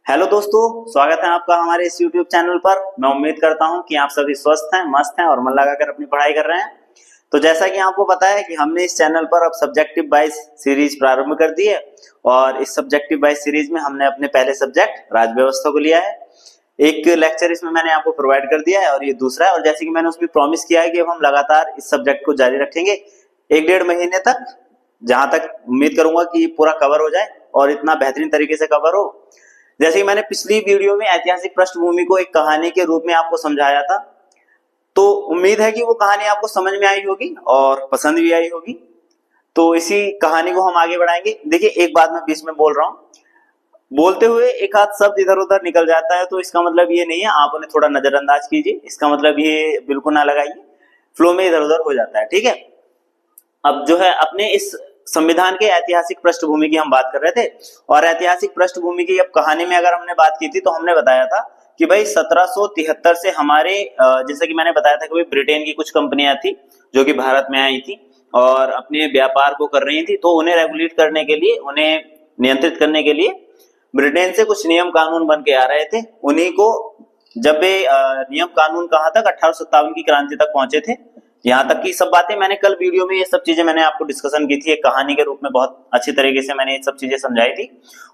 Hello दोस्तों, स्वागत है आपका हमारे इस YouTube चैनल पर। मैं उम्मीद करता हूं कि आप सभी स्वस्थ हैं, मस्त हैं और मन लगाकर अपनी पढ़ाई कर रहे हैं। तो जैसा कि आपको पता है कि हमने इस चैनल पर अब सब्जेक्टिव वाइज सीरीज प्रारंभ कर दी है और इस सब्जेक्टिव वाइज सीरीज में हमने अपने पहले सब्जेक्ट राज्य व्यवस्था को लिया है। एक लेक्चर इसमें मैंने आपको प्रोवाइड कर दिया है और ये दूसरा है। और जैसे कि मैंने उसमें प्रॉमिस किया है कि अब हम लगातार इस सब्जेक्ट को जारी रखेंगे 1-1.5 महीने तक, जहां तक उम्मीद करूंगा कि ये पूरा कवर हो जाए और इतना बेहतरीन तरीके से कवर हो। जैसे कि मैंने पिछली वीडियो में ऐतिहासिक पृष्ठभूमि को एक कहानी के रूप में आपको समझाया था, तो उम्मीद है कि वो कहानी आपको समझ में आई होगी और पसंद भी आई होगी। तो इसी कहानी को हम आगे बढ़ाएंगे। देखिए, एक बात मैं बीच में बोल रहा हूँ, बोलते हुए एक आध शब्द इधर उधर निकल जाता है तो इसका मतलब ये नहीं है, आप उन्हें थोड़ा नजरअंदाज कीजिए। इसका मतलब ये बिल्कुल ना लगाइए, फ्लो में इधर उधर हो जाता है, ठीक है। अब जो है अपने इस संविधान के ऐतिहासिक पृष्ठभूमि की हम बात कर रहे थे और ऐतिहासिक पृष्ठभूमि की अब कहानी में अगर हमने बात की थी तो हमने बताया था कि भाई 1773 से हमारे जैसे कि मैंने बताया था कि भाई ब्रिटेन की कुछ कंपनियां थी जो कि भारत में आई थी और अपने व्यापार को कर रही थी, तो उन्हें रेगुलेट करने के लिए, उन्हें नियंत्रित करने के लिए ब्रिटेन से कुछ नियम कानून बन के आ रहे थे। उन्हीं को जब वे नियम कानून कहां तक 1857 की क्रांति तक पहुंचे थे। यहाँ तक की सब बातें मैंने कल वीडियो में, ये सब चीजें मैंने आपको डिस्कशन की थी, एक कहानी के रूप में बहुत अच्छी तरीके से मैंने ये सब चीजें समझाई थी।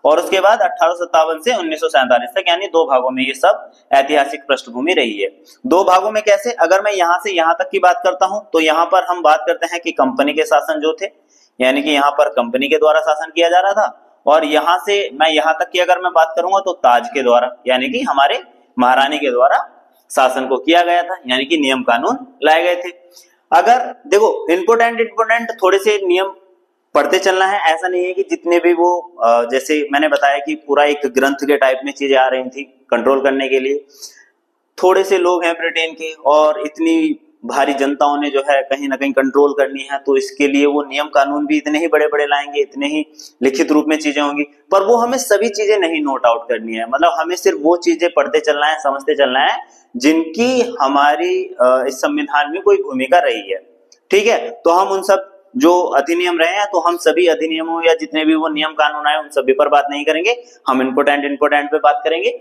और उसके बाद 1857 से 1947 तक, यानी 2 भागों में ये सब ऐतिहासिक पृष्ठभूमि रही है। 2 भागों में कैसे? अगर मैं यहाँ से यहाँ तक की बात करता हूं तो यहाँ पर हम बात करते हैं कि कंपनी के शासन जो थे, यानी कि यहाँ पर कंपनी के द्वारा शासन किया जा रहा था। और यहाँ से मैं यहाँ तक की अगर मैं बात करूंगा तो ताज के द्वारा, यानी कि हमारे महारानी के द्वारा शासन को किया गया था, यानी कि नियम कानून लाए गए थे। अगर देखो, इंपोर्टेंट थोड़े से नियम पढ़ते चलना है। ऐसा नहीं है कि जितने भी वो जैसे मैंने बताया कि पूरा एक ग्रंथ के टाइप में चीजें आ रही थी कंट्रोल करने के लिए। थोड़े से लोग हैं ब्रिटेन के और इतनी भारी जनताओं ने जो है कहीं ना कहीं कंट्रोल करनी है, तो इसके लिए वो नियम कानून भी इतने ही बड़े बड़े लाएंगे, इतने ही लिखित रूप में चीजें होंगी। पर वो हमें सभी चीजें नहीं नोट आउट करनी है, मतलब हमें सिर्फ वो चीजें पढ़ते चलना है, समझते चलना है जिनकी हमारी इस संविधान में कोई भूमिका रही है, ठीक है। तो हम उन सब जो अधिनियम रहे हैं, तो हम सभी अधिनियमों या जितने भी वो नियम कानून आए उन सभी पर बात नहीं करेंगे, हम इंपोर्टेंट पे बात करेंगे।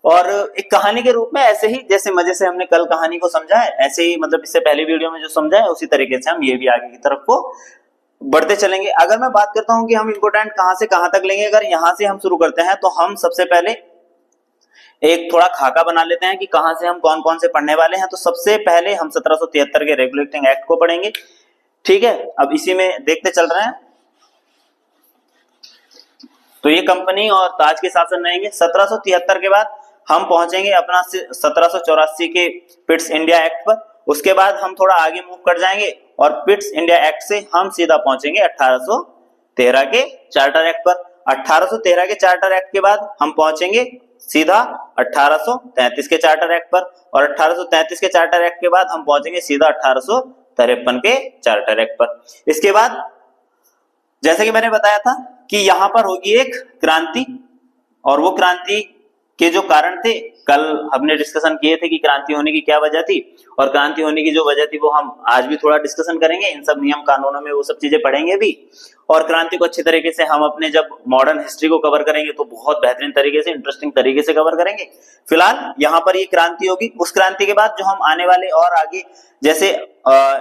और एक कहानी के रूप में, ऐसे ही जैसे मजे से हमने कल कहानी को समझा है, ऐसे ही मतलब इससे पहले वीडियो में जो समझा है उसी तरीके से हम ये भी आगे की तरफ को बढ़ते चलेंगे। अगर मैं बात करता हूं कि हम इंपोर्टेंट कहां से कहां तक लेंगे, अगर यहां से हम शुरू करते हैं तो हम सबसे पहले एक थोड़ा खाका बना लेते हैं कि कहां से हम कौन कौन से पढ़ने वाले हैं। तो सबसे पहले हम 1773 के रेगुलेटिंग एक्ट को पढ़ेंगे, ठीक है। अब इसी में देखते चल रहे हैं। तो ये कंपनी और ताज के शासन रहेंगे। 1773 के बाद हम पहुंचेंगे अपना 1784 के पिट्स इंडिया एक्ट पर। उसके बाद हम थोड़ा आगे मूव कर जाएंगे और पिट्स इंडिया एक्ट से हम सीधा पहुंचेंगे 1813 के चार्टर एक्ट पर। 1813 के चार्टर एक्ट के बाद हम पहुंचेंगे सीधा 1833 के चार्टर एक्ट पर और 1833 के चार्टर एक्ट के बाद हम पहुंचेंगे सीधा 1853 के चार्टर एक्ट पर। इसके बाद जैसे कि मैंने बताया था कि यहां पर होगी एक क्रांति, और वो क्रांति के जो कारण थे कल हमने डिस्कशन किए थे कि क्रांति होने की क्या वजह थी, और क्रांति होने की जो वजह थी वो हम आज भी थोड़ा डिस्कशन करेंगे। इन सब नियम कानूनों में वो सब चीजें पढ़ेंगे भी, और क्रांति को अच्छे तरीके से हम अपने जब मॉडर्न हिस्ट्री को कवर करेंगे तो बहुत बेहतरीन तरीके से, इंटरेस्टिंग तरीके से कवर करेंगे। फिलहाल यहाँ पर ये क्रांति होगी। उस क्रांति के बाद जो हम आने वाले और आगे, जैसे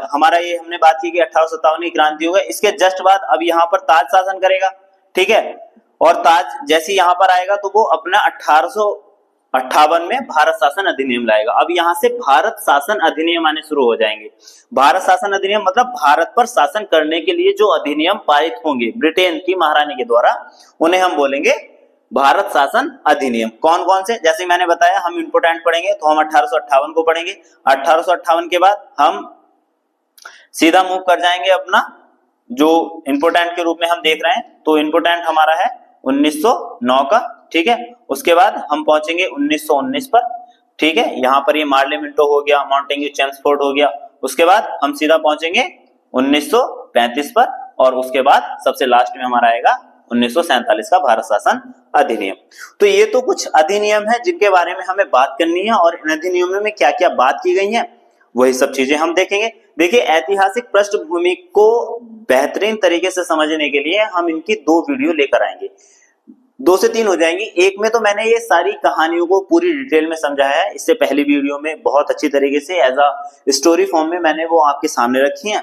हमारा ये हमने बात की कि 1857 की क्रांति होगा, इसके जस्ट बाद अब यहाँ पर ताज शासन करेगा, ठीक है। और ताज जैसे यहाँ पर आएगा तो वो अपना 1858 में भारत शासन अधिनियम लाएगा। अब यहाँ से भारत शासन अधिनियम आने शुरू हो जाएंगे। भारत शासन अधिनियम मतलब भारत पर शासन करने के लिए जो अधिनियम पारित होंगे ब्रिटेन की महारानी के द्वारा, उन्हें हम बोलेंगे भारत शासन अधिनियम। कौन कौन से? जैसे मैंने बताया, हम इंपोर्टेंट पढ़ेंगे तो हम 1858 को पढ़ेंगे। 1858 के बाद हम सीधा मूव कर जाएंगे अपना जो इंपोर्टेंट के रूप में हम देख रहे हैं, तो इंपोर्टेंट हमारा है 1909 का, ठीक है। उसके बाद हम पहुंचेंगे 1919 पर, ठीक है। यहाँ पर ये मार्ले मिंटो हो गया, मॉन्टेग्यू चेम्सफोर्ड हो गया। उसके बाद हम सीधा पहुंचेंगे 1935 पर, और उसके बाद सबसे लास्ट में हमारा आएगा 1947 का भारत शासन अधिनियम। तो ये तो कुछ अधिनियम है जिनके बारे में हमें बात करनी है, और इन अधिनियमों में क्या क्या बात की गई है वही सब चीजें हम देखेंगे। देखिए, ऐतिहासिक पृष्ठभूमि को बेहतरीन तरीके से समझने के लिए हम इनकी 2 वीडियो लेकर आएंगे। 2 से 3 हो जाएंगी। एक में तो मैंने ये सारी कहानियों को पूरी डिटेल में समझाया है, इससे पहली वीडियो में बहुत अच्छी तरीके से एज अ स्टोरी फॉर्म में मैंने वो आपके सामने रखी है,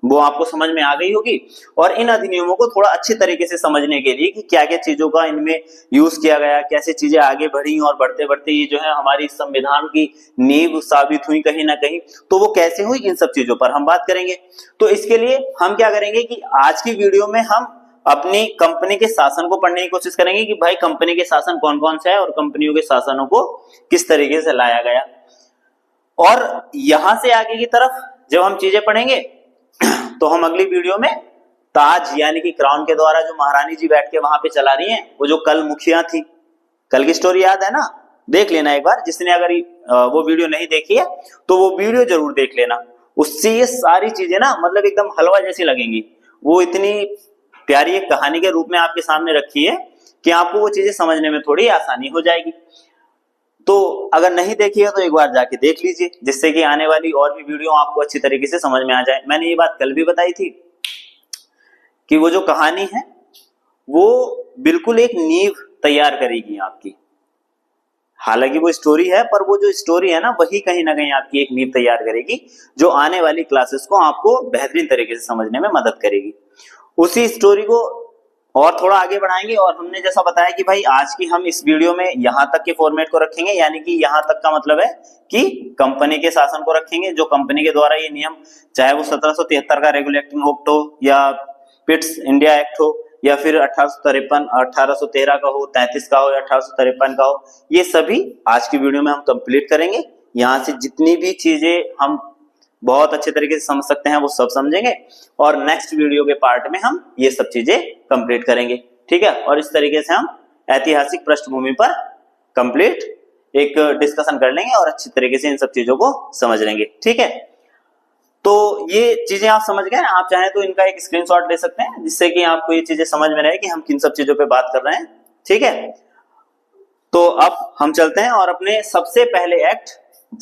वो आपको समझ में आ गई होगी। और इन अधिनियमों को थोड़ा अच्छी तरीके से समझने के लिए कि क्या क्या चीजों का इनमें यूज किया गया, कैसे चीजें आगे बढ़ी और बढ़ते बढ़ते ये जो है हमारी संविधान की नींव साबित हुई कहीं ना कहीं, तो वो कैसे हुई, इन सब चीजों पर हम बात करेंगे। तो इसके लिए हम क्या करेंगे कि आज की वीडियो में हम अपनी कंपनी के शासन को पढ़ने की कोशिश करेंगे कि भाई कंपनी के शासन कौन कौन से है और कंपनियों के शासनों को किस तरीके से लाया गया। और यहां से आगे की तरफ जब हम चीजें पढ़ेंगे तो हम अगली वीडियो में ताज यानी कि क्राउन के द्वारा जो महारानी जी बैठ के वहां पे चला रही हैं, वो जो कल मुखिया थी, कल की स्टोरी याद है ना, देख लेना एक बार, जिसने अगर वो वीडियो नहीं देखी है तो वो वीडियो जरूर देख लेना। उससे ये सारी चीजें ना मतलब एकदम हलवा जैसी लगेंगी। वो इतनी प्यारी एक कहानी के रूप में आपके सामने रखी है कि आपको वो चीजें समझने में थोड़ी आसानी हो जाएगी। तो अगर नहीं देखी है तो एक बार जाके देख लीजिए, जिससे कि आने वाली और भी वीडियो आपको अच्छी तरीके से समझ में आ जाए। मैंने ये बात कल भी बताई थी कि वो जो कहानी है वो बिल्कुल एक नींव तैयार करेगी आपकी। हालांकि वो स्टोरी है, पर वो जो स्टोरी है ना वही कहीं ना कहीं आपकी एक नींव तैयार करेगी जो आने वाली क्लासेस को आपको बेहतरीन तरीके से समझने में मदद करेगी। उसी स्टोरी को और थोड़ा आगे बढ़ाएंगे और हमने जैसा बताया कि भाई आज की हम इस वीडियो में यहां तक के फॉर्मेट को रखेंगे, यानी कि यहां तक का मतलब है कि कंपनी के शासन को रखेंगे, जो कंपनी के द्वारा ये नियम, चाहे वो 1773 का रेगुलेटिंग एक्ट हो या पिट्स इंडिया एक्ट हो या फिर 1813 का हो, 33 का हो या 1853 का हो, ये सभी आज की वीडियो में हम कंप्लीट करेंगे। यहाँ से जितनी भी चीजें हम बहुत अच्छे तरीके से समझ सकते हैं वो सब समझेंगे और नेक्स्ट वीडियो के पार्ट में हम ये सब चीजें कंप्लीट करेंगे, ठीक है। और इस तरीके से हम ऐतिहासिक पृष्ठभूमि पर कंप्लीट एक डिस्कशन कर लेंगे और अच्छी तरीके से इन सब चीजों को समझ लेंगे, ठीक है। तो ये चीजें आप समझ गए, आप चाहें तो इनका एक स्क्रीनशॉट ले सकते हैं जिससे कि आपको ये चीजें समझ में रहे कि हम किन सब चीजों पे बात कर रहे हैं, ठीक है। तो अब हम चलते हैं और अपने सबसे पहले एक्ट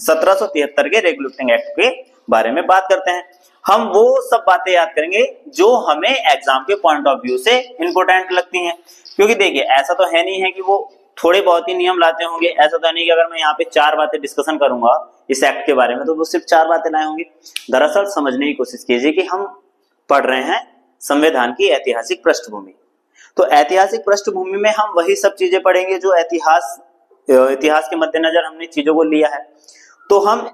1773 के रेगुलेटिंग एक्ट के बारे में बात करते हैं। हम वो सब बातें याद करेंगे जो हमें एग्जाम के पॉइंट ऑफ व्यू से इंपॉर्टेंट लगती हैं, क्योंकि देखिए ऐसा तो है नहीं है कि वो थोड़े बहुत ही नियम लाते होंगे। ऐसा तो नहीं कि अगर मैं यहाँ पे 4 बातें डिस्कशन करूंगा इस एक्ट के बारे में तो वो सिर्फ 4 बातें लाए होंगे। दरअसल समझने की कोशिश कीजिए कि हम पढ़ रहे हैं संविधान की ऐतिहासिक पृष्ठभूमि। तो ऐतिहासिक पृष्ठभूमि में हम वही सब चीजें पढ़ेंगे जो इतिहास के मद्देनजर हमने चीजों को लिया है। तो हम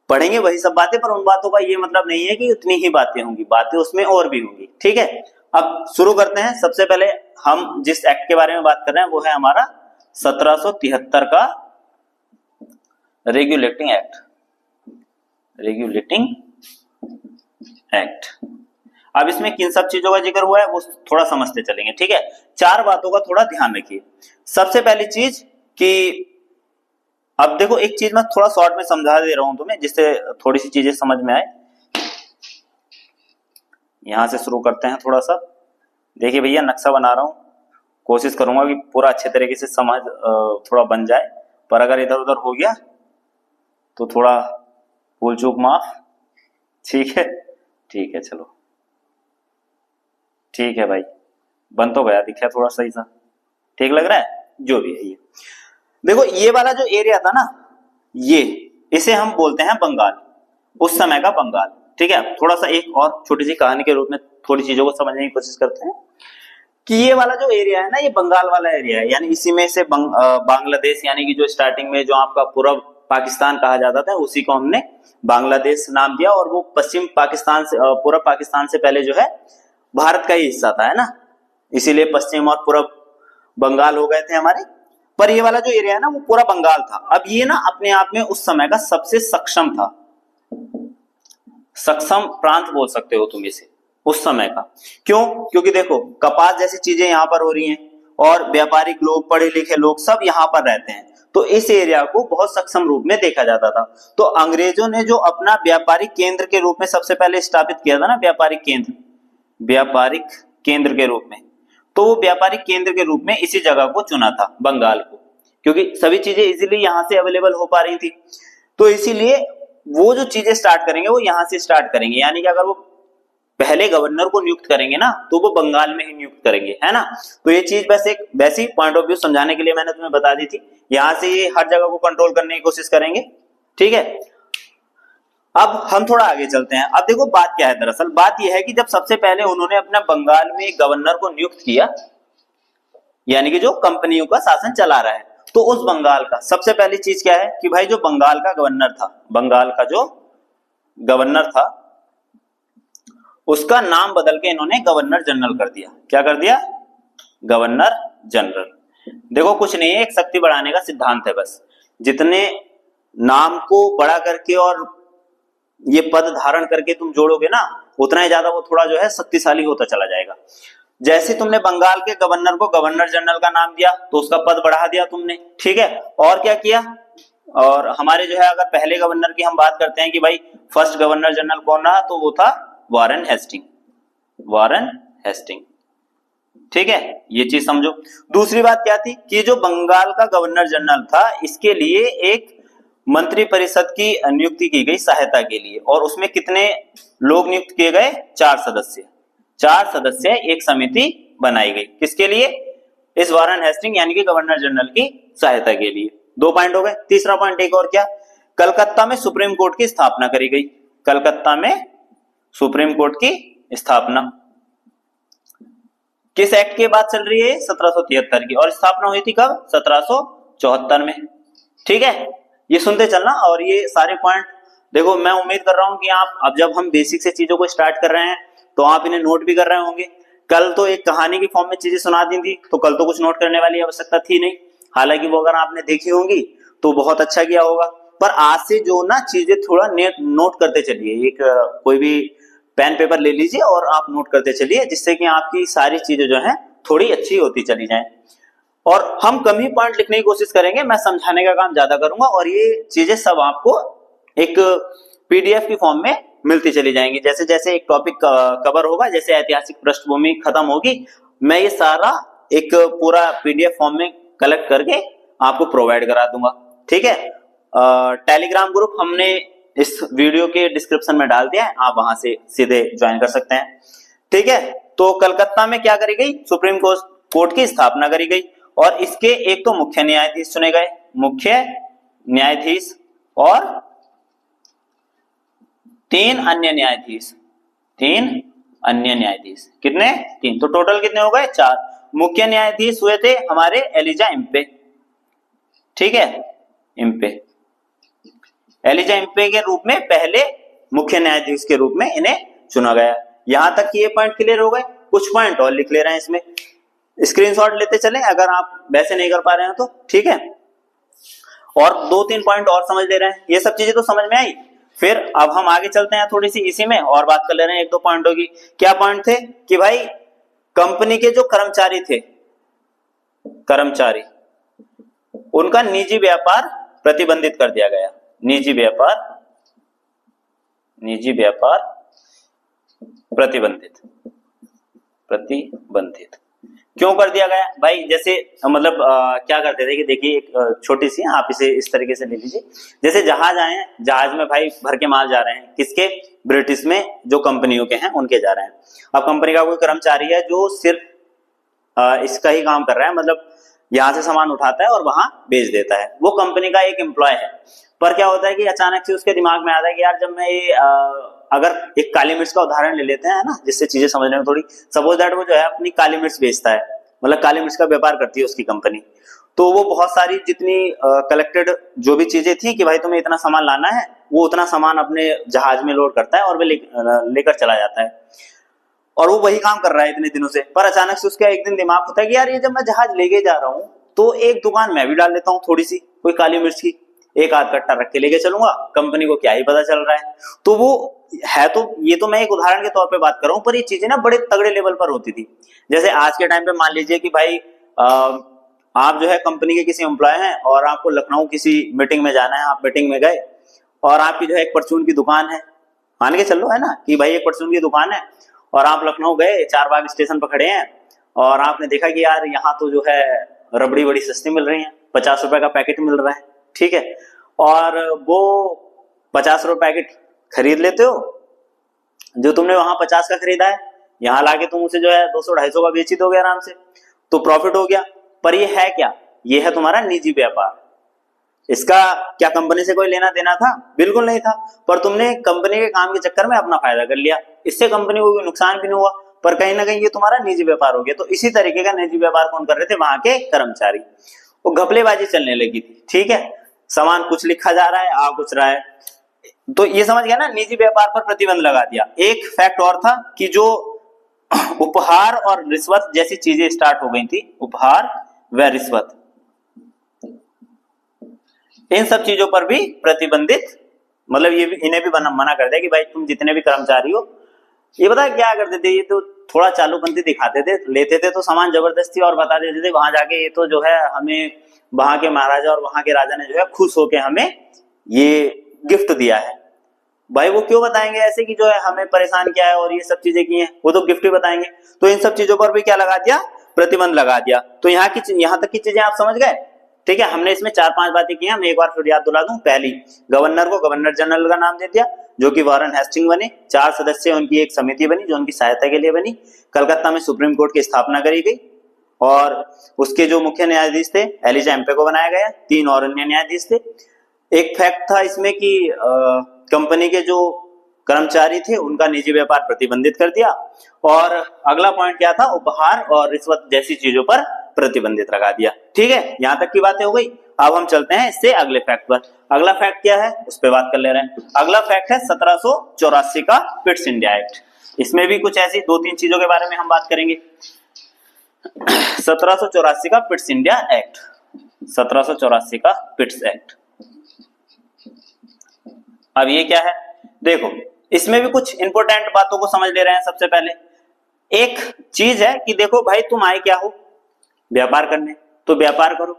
पढ़ेंगे वही सब बातें, पर उन बातों का ये मतलब नहीं है कि उतनी ही बातें होंगी, बातें उसमें और भी होंगी, ठीक है। अब शुरू करते हैं। सबसे पहले हम जिस एक्ट के बारे में बात कर रहे हैं वो है हमारा 1773 का रेगुलेटिंग एक्ट। अब इसमें किन सब चीजों का जिक्र हुआ है वो थोड़ा समझते चलेंगे, ठीक है। 4 बातों का थोड़ा ध्यान रखिए। सबसे पहली चीज कि अब देखो एक चीज मैं थोड़ा शॉर्ट में समझा दे रहा हूं तुम्हें जिससे थोड़ी सी चीजें समझ में आए। यहां से शुरू करते हैं थोड़ा सा। देखिए भैया नक्शा बना रहा हूं, कोशिश करूंगा कि पूरा अच्छे तरीके से समझ थोड़ा बन जाए, पर अगर इधर उधर हो गया तो थोड़ा भूल चूक माफ, ठीक है। ठीक है चलो, ठीक है भाई, बन तो गया, दिखा थोड़ा सही सा, ठीक लग रहा है, जो भी है। ये देखो ये वाला जो एरिया था ना, ये इसे हम बोलते हैं बंगाल, उस समय का बंगाल, ठीक है। थोड़ा सा एक और छोटी सी कहानी के रूप में थोड़ी चीजों को समझने की कोशिश करते हैं कि ये वाला जो एरिया है ना, ये बंगाल वाला एरिया है, यानी इसी में से बांग्लादेश, यानी कि जो स्टार्टिंग में जो आपका पूर्व पाकिस्तान कहा जाता था उसी को हमने बांग्लादेश नाम दिया, और वो पश्चिम पाकिस्तान से पूर्व पाकिस्तान से पहले जो है भारत का ही हिस्सा था, है ना, इसीलिए पश्चिम और पूर्व बंगाल हो गए थे हमारे। पर ये वाला जो एरिया है ना वो पूरा बंगाल था। अब ये ना अपने आप में उस समय का सबसे सक्षम था, सक्षम प्रांत बोल सकते हो तुम इसे उस समय का। क्यों? क्योंकि देखो कपास जैसी चीजें यहाँ पर हो रही हैं और व्यापारिक लोग, पढ़े लिखे लोग सब यहाँ पर रहते हैं, तो इस एरिया को बहुत सक्षम रूप में देखा जाता था। तो अंग्रेजों ने जो अपना व्यापारिक केंद्र के रूप में सबसे पहले स्थापित किया था ना, व्यापारिक केंद्र के रूप में, तो वो व्यापारिक केंद्र के रूप में इसी जगह को चुना था, बंगाल को, क्योंकि सभी चीजें इजीली यहाँ से अवेलेबल हो पा रही थी। तो इसीलिए वो जो चीजें स्टार्ट करेंगे वो यहाँ से स्टार्ट करेंगे, यानी कि अगर वो पहले गवर्नर को नियुक्त करेंगे ना तो वो बंगाल में ही नियुक्त करेंगे, है ना। तो ये चीज बस एक वैसी पॉइंट ऑफ व्यू समझाने के लिए मैंने तुम्हें बता दी थी। यहां से ये हर जगह को कंट्रोल करने की कोशिश करेंगे, ठीक है। अब हम थोड़ा आगे चलते हैं। अब देखो बात क्या है, दरअसल बात यह है कि जब सबसे पहले उन्होंने अपना बंगाल में एक गवर्नर को नियुक्त किया, यानी कि जो कंपनियों का शासन चला रहा है, तो उस बंगाल का सबसे पहली चीज क्या है कि भाई जो बंगाल का गवर्नर था, बंगाल का जो गवर्नर था उसका नाम बदल के इन्होंने गवर्नर जनरल कर दिया। क्या कर दिया? Governor general. देखो कुछ नहीं है, एक शक्ति बढ़ाने का सिद्धांत है बस। जितने नाम को बड़ा करके और ये पद धारण करके तुम जोड़ोगे ना, उतना ही ज्यादा वो थोड़ा जो है शक्तिशाली होता चला जाएगा। जैसे तुमने बंगाल के गवर्नर को गवर्नर जनरल का नाम दिया तो उसका पद बढ़ा दिया तुमने, ठीक है। और क्या किया? और हमारे जो है अगर पहले गवर्नर की हम बात करते हैं कि भाई फर्स्ट गवर्नर जनरल कौन रहा, तो वो था वारेन हेस्टिंग, वारेन हेस्टिंग, ठीक है। ये चीज समझो। दूसरी बात क्या थी कि जो बंगाल का गवर्नर जनरल था इसके लिए एक मंत्री परिषद की नियुक्ति की गई सहायता के लिए, और उसमें कितने लोग नियुक्त किए गए? 4 सदस्य। 4 सदस्य एक समिति बनाई गई, किसके लिए? इस वारेन हेस्टिंग यानी कि गवर्नर जनरल की सहायता के लिए। 2 पॉइंट हो गए। तीसरा पॉइंट एक और क्या? कलकत्ता में सुप्रीम कोर्ट की स्थापना करी गई। कलकत्ता में सुप्रीम कोर्ट की स्थापना किस एक्ट के बाद चल रही है? 1773 की। और स्थापना हुई थी कब? 1774 में, ठीक है। ये सुनते चलना। और ये सारे पॉइंट देखो, मैं उम्मीद कर रहा हूं कि आप अब जब हम बेसिक से चीजों को स्टार्ट कर रहे हैं तो आप इन्हें नोट भी कर रहे होंगे। कल तो एक कहानी की फॉर्म में चीजें सुना दी थी, तो कल तो कुछ नोट करने वाली आवश्यकता थी नहीं। हालांकि वो अगर आपने देखी होंगी तो बहुत अच्छा किया होगा, पर आज से जो ना चीजें थोड़ा नोट करते चलिए। एक कोई भी पेन पेपर ले लीजिए और आप नोट करते चलिए, जिससे कि आपकी सारी चीजें जो है थोड़ी अच्छी होती चली जाएं। और हम कम ही पॉइंट लिखने की कोशिश करेंगे, मैं समझाने का काम ज्यादा करूंगा, और ये चीजें सब आपको एक पीडीएफ की फॉर्म में मिलती चली जाएंगी। जैसे जैसे एक टॉपिक कवर होगा, जैसे ऐतिहासिक पृष्ठभूमि खत्म होगी, मैं ये सारा एक पूरा पीडीएफ फॉर्म में कलेक्ट करके आपको प्रोवाइड करा दूंगा, ठीक है। टेलीग्राम ग्रुप हमने इस वीडियो के डिस्क्रिप्शन में डाल दिया है, आप वहां से सीधे ज्वाइन कर सकते हैं, ठीक है। तो कलकत्ता में क्या करी गई? सुप्रीम कोर्ट की स्थापना करी गई, और इसके एक तो मुख्य न्यायाधीश चुने गए, मुख्य न्यायाधीश, और 3 अन्य न्यायाधीश। 3 अन्य न्यायाधीश। कितने? 3। तो टोटल कितने हो गए? 4। मुख्य न्यायाधीश हुए थे हमारे एलिजा इम्पे, ठीक है, इम्पे। एलिजा इम्पे के रूप में पहले मुख्य न्यायाधीश के रूप में इन्हें चुना गया। यहां तक कि ये पॉइंट क्लियर हो गए। कुछ पॉइंट और लिख ले रहे हैं इसमें, स्क्रीनशॉट लेते चलें अगर आप वैसे नहीं कर पा रहे हैं तो, ठीक है। और 2-3 पॉइंट और समझ ले रहे हैं। ये सब चीजें तो समझ में आई। फिर अब हम आगे चलते हैं थोड़ी सी इसी में और बात कर ले रहे हैं 1-2 पॉइंटों की। क्या पॉइंट थे? कि भाई कंपनी के जो कर्मचारी थे, कर्मचारी, उनका निजी व्यापार प्रतिबंधित कर दिया गया। निजी व्यापार प्रतिबंधित क्यों कर दिया गया भाई? जैसे मतलब क्या करते थे कि देखिए एक छोटी सी, आप इसे इस तरीके से ले लीजिए। जैसे जहाज आए हैं, जहाज में भाई भर के माल जा रहे हैं, किसके? ब्रिटिश में जो कंपनियों के हैं उनके जा रहे हैं। अब कंपनी का कोई कर्मचारी है जो सिर्फ इसका ही काम कर रहा है, मतलब यहाँ से सामान उठाता है और वहां बेच देता है, वो कंपनी का एक एम्प्लॉय है। पर क्या होता है कि अचानक से उसके दिमाग में आता है कि यार जब मैं ये अगर एक काली मिर्च का उदाहरण ले लेते हैं ना, जिससे चीजें समझने में थोड़ी, सपोज दैट वो जो है अपनी काली मिर्च बेचता है, मतलब काली मिर्च का व्यापार करती है उसकी कंपनी। तो वो बहुत सारी जितनी कलेक्टेड जो भी चीजें थी कि भाई तुम्हें इतना सामान लाना है, वो उतना सामान अपने जहाज में लोड करता है और वो लेकर चला जाता है, और वो वही काम कर रहा है इतने दिनों से। पर अचानक से उसका एक दिन दिमाग होता है कि यार ये जब मैं जहाज लेके जा रहा हूँ तो एक दुकान मैं भी डाल लेता हूँ थोड़ी सी, कोई काली मिर्च की, एक आध कट्टा रख के लेके चलूंगा, कंपनी को क्या ही पता चल रहा है। तो वो है, तो ये तो मैं एक उदाहरण के तौर पे बात कर रहा हूँ, पर ये चीजें ना बड़े तगड़े लेवल पर होती थी। जैसे आज के टाइम पे मान लीजिए कि भाई आप जो है कंपनी के किसी एम्प्लॉय हैं और आपको लखनऊ किसी मीटिंग में जाना है, आप मीटिंग में गए और आपकी जो है एक परचून की दुकान है, मान के चल लो, है ना, कि भाई एक परचून की दुकान है, और आप लखनऊ गए, चारबाग स्टेशन पर खड़े हैं और आपने देखा कि यार यहाँ तो जो है रबड़ी बड़ी सस्ती मिल रही है, 50 रुपए का पैकेट मिल रहा है, ठीक है, और वो 50 रुपए पैकेट खरीद लेते हो जो तुमने वहां 50 का खरीदा है, यहाँ लाके तुम उसे जो है 200-250 का बेच ही दोगे आराम से, तो प्रॉफिट हो गया। पर ये है क्या? ये है तुम्हारा निजी व्यापार। इसका क्या कंपनी से कोई लेना देना था? बिल्कुल नहीं था। पर तुमने कंपनी के काम के चक्कर में अपना फायदा कर लिया, इससे कंपनी को कोई नुकसान भी नहीं हुआ, पर कहीं ना कहीं ये तुम्हारा निजी व्यापार हो गया। तो इसी तरीके का निजी व्यापार कौन कर रहे थे? वहां के कर्मचारी। वो घपलेबाजी चलने लगी थी, ठीक है, सामान कुछ लिखा जा रहा है, आ कुछ रहा है। तो ये समझ गया ना, निजी व्यापार पर प्रतिबंध लगा दिया। एक फैक्ट और था कि जो उपहार और रिश्वत जैसी चीजें स्टार्ट हो गई थी, उपहार व रिश्वत, इन सब चीजों पर भी प्रतिबंधित, मतलब ये भी, इन्हें भी मना कर दिया कि भाई तुम जितने भी कर्मचारी हो, ये पता है क्या करते थे, ये तो थोड़ा चालूपंथी दिखाते थे, लेते थे तो सामान जबरदस्ती और बता देते थे वहां जाके, ये तो जो है हमें वहां के महाराजा और वहां के राजा ने जो है खुश होके हमें ये गिफ्ट दिया है। भाई वो क्यों बताएंगे ऐसे कि जो है हमें परेशान किया है और ये सब चीजें की हैं, वो तो गिफ्ट ही बताएंगे। तो इन सब चीजों पर भी क्या लगा दिया? प्रतिबंध लगा दिया। तो यहाँ तक की चीजें आप समझ गए, ठीक है। हमने इसमें 4-5 बातें की हैं, मैं एक बार फिर याद दिला दूं। पहली, गवर्नर को गवर्नर जनरल का नाम दे दिया, जो कि वारन हेस्टिंग बने। 4 सदस्य उनकी एक समिति बनी जो उनकी सहायता के लिए बनी। कलकत्ता में सुप्रीम कोर्ट की स्थापना करी गई और उसके जो मुख्य न्यायाधीश थे एलिजा एम्पे को बनाया गया। 3 और अन्य न्यायाधीश थे। एक फैक्ट था इसमें कि कंपनी के जो कर्मचारी थे उनका निजी व्यापार प्रतिबंधित कर दिया। और अगला पॉइंट क्या था? उपहार और रिश्वत जैसी चीजों पर प्रतिबंधित लगा दिया, ठीक है। यहां तक की बातें हो गई। अब हम चलते हैं इससे अगले फैक्ट पर। अगला फैक्ट क्या है उस पर बात कर ले रहे हैं। अगला फैक्ट है 1784 का पिट्स इंडिया एक्ट। इसमें भी कुछ ऐसी 2-3 चीजों के बारे में हम बात करेंगे। 1784 का पिट्स इंडिया एक्ट, 1784 का पिट्स एक्ट। अब ये क्या है? देखो, इसमें भी कुछ इंपॉर्टेंट बातों को समझ ले रहे हैं। सबसे पहले एक चीज है कि देखो भाई, तुम आए क्या हो? व्यापार करने, तो व्यापार करो।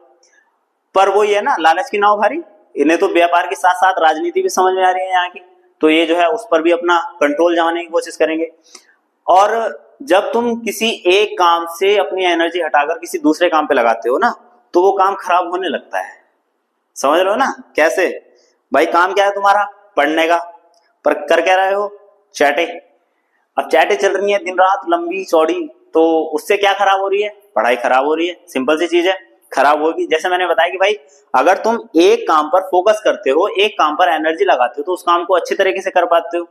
पर वो ये ना, लालच की नाव भारी। इन्हें तो व्यापार के साथ साथ राजनीति भी समझ में आ रही है यहाँ की, तो ये जो है उस पर भी अपना कंट्रोल जमाने की कोशिश करेंगे। और जब तुम किसी एक काम से अपनी एनर्जी हटाकर किसी दूसरे काम पे लगाते हो ना, तो वो काम खराब होने लगता है। समझ रहे हो ना कैसे? भाई काम क्या है तुम्हारा? पढ़ने का, पर कर क्या रहे हो? चैटे। अब चैटे चल रही है दिन रात, लंबी चौड़ी, तो उससे क्या खराब हो रही है? पढ़ाई खराब हो रही है। सिंपल सी चीज है, खराब होगी। जैसे मैंने बताया कि भाई अगर तुम एक काम पर फोकस करते हो, एक काम पर एनर्जी लगाते हो, तो उस काम को अच्छी तरीके से कर पाते हो।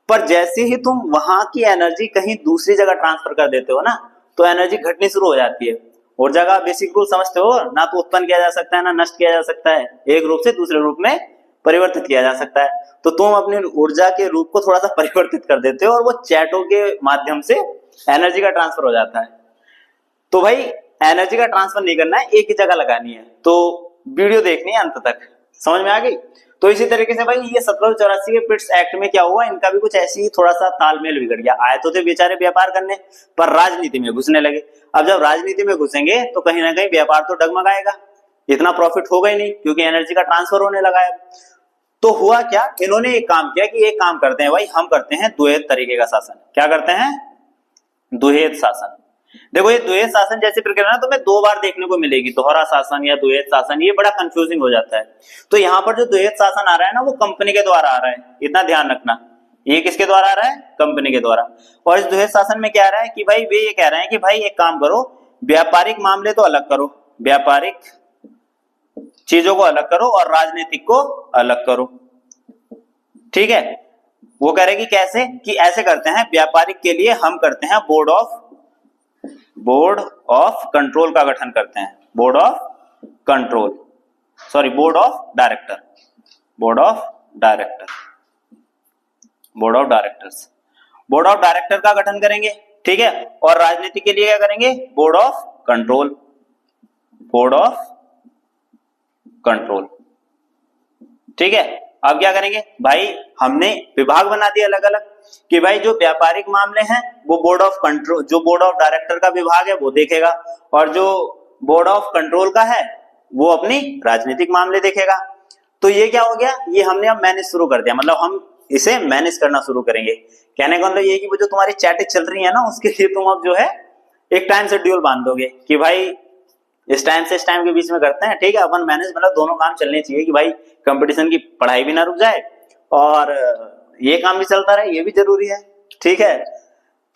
पर जैसे ही तुम वहां की एनर्जी कहीं दूसरी जगह ट्रांसफर कर देते हो ना, तो एनर्जी घटनी शुरू हो जाती है। और जगह बेसिक रूल समझते हो ना, तो उत्पन्न किया जा सकता है ना नष्ट किया जा सकता है, एक रूप से दूसरे रूप में परिवर्तित किया जा सकता है। तो तुम अपनी ऊर्जा के रूप को थोड़ा सा परिवर्तित कर देते हो और वो चैटों के माध्यम से एनर्जी का ट्रांसफर हो जाता है। तो भाई एनर्जी का ट्रांसफर नहीं करना है, एक ही जगह लगानी है। तो वीडियो देखनी है अंत तक, समझ में आ गई? तो इसी तरीके से भाई ये 1784 के पिट्स एक्ट में क्या हुआ, इनका भी कुछ ऐसी थोड़ा सा तालमेल बिगड़ गया। आए तो थे बेचारे व्यापार करने, पर राजनीति में घुसने लगे। अब जब राजनीति में घुसेंगे तो कहीं ना कहीं व्यापार तो डगमगाएगा, इतना प्रॉफिट होगा ही नहीं, क्योंकि एनर्जी का ट्रांसफर होने लगा है। तो हुआ क्या, इन्होंने एक काम किया कि एक काम करते हैं भाई, हम करते हैं द्वैध तरीके का शासन। क्या करते हैं? द्वैध शासन। देखो ये द्वैध शासन जैसी प्रक्रिया ना तुम्हें 2 बार देखने को मिलेगी, दोहरा शासन या द्वैध शासन। ये बड़ा कंफ्यूजिंग हो जाता है। तो यहाँ पर जो द्वैध शासन आ रहा है ना, वो कंपनी के द्वारा आ रहा है, इतना ध्यान रखना। ये किसके द्वारा आ रहा है? कंपनी के द्वारा। और इस द्वैध शासन में क्या आ रहा है कि भाई वे ये कह रहे हैं कि भाई एक काम करो, व्यापारिक मामले तो अलग करो, व्यापारिक चीजों को अलग करो और राजनीतिक को अलग करो, ठीक है। वो कह रहे कि कैसे? कि ऐसे करते हैं, व्यापारिक के लिए हम करते हैं बोर्ड ऑफ कंट्रोल का गठन करते हैं। Board of directors board of director का गठन करेंगे, ठीक है। और राजनीति के लिए क्या करेंगे? बोर्ड ऑफ कंट्रोल, ठीक है। अब क्या करेंगे भाई, हमने विभाग बना दिए अलग अलग कि भाई जो व्यापारिक मामले हैं वो बोर्ड ऑफ कंट्रोल, जो बोर्ड ऑफ डायरेक्टर का विभाग है वो देखेगा, और जो बोर्ड ऑफ कंट्रोल का है वो अपनी राजनीतिक मामले देखेगा। तो ये क्या हो गया, ये हमने अब मैनेज शुरू कर दिया, मतलब हम इसे मैनेज करना शुरू करेंगे। कहने का मतलब ये कि वो जो तुम्हारी चैटें चल रही है ना, उसके लिए तुम अब जो है एक टाइम शेड्यूल बांध दोगे कि भाई इस टाइम से इस टाइम के बीच में करते हैं, ठीक है। अपन मैनेज, मतलब दोनों काम चलने चाहिए कि भाई कंपटीशन की पढ़ाई भी ना रुक जाए और ये काम भी चलता रहे, ये भी जरूरी है। ठीक है।